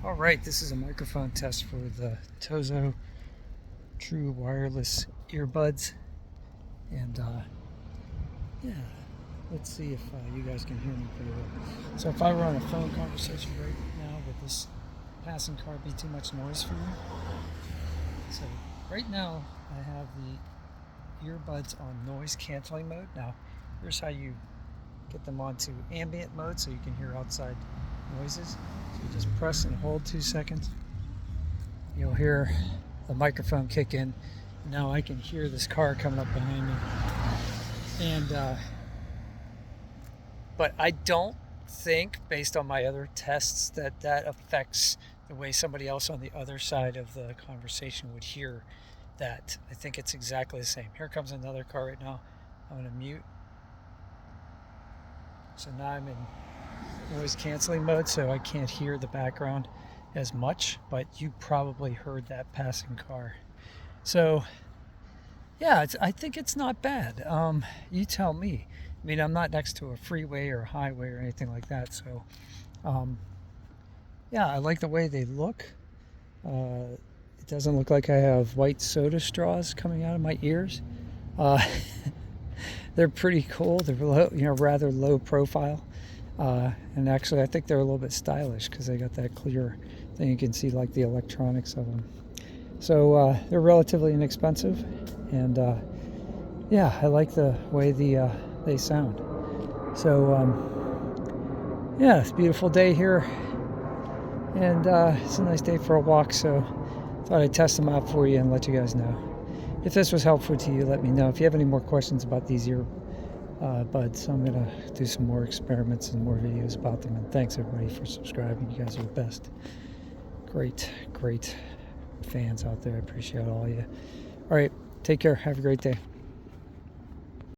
All right, this is a microphone test for the TOZO True Wireless Earbuds. And yeah, let's see if you guys can hear me pretty well. So if I were on a phone conversation right now, would this passing car be too much noise for you? So right now I have the earbuds on noise canceling mode. Now here's how you get them onto ambient mode so you can hear outside noises. So you just press and hold 2 seconds. You'll hear the microphone kick in. Now I can hear this car coming up behind me. And but I don't think, based on my other tests, that that affects the way somebody else on the other side of the conversation would hear that. I think it's exactly the same. Here comes another car right now. I'm going to mute. So now I'm in noise canceling mode, so I can't hear the background as much, but you probably heard that passing car. So yeah, I think it's not bad. You tell me. I mean, I'm not next to a freeway or a highway or anything like that, so yeah, I like the way they look. It doesn't look like I have white soda straws coming out of my ears. Uh, they're pretty cool. They're rather low profile. And actually, I think they're a little bit stylish because they got that clear thing. You can see like the electronics of them. So they're relatively inexpensive, and yeah, I like the way they sound. So yeah, it's a beautiful day here, and it's a nice day for a walk. So thought I'd test them out for you and let you guys know. If this was helpful to you, let me know. If you have any more questions about these earbuds, I'm gonna do some more experiments and more videos about them. And thanks everybody for subscribing. You guys are the best. Great fans out there. I appreciate all of you. All right, take care. Have a great day.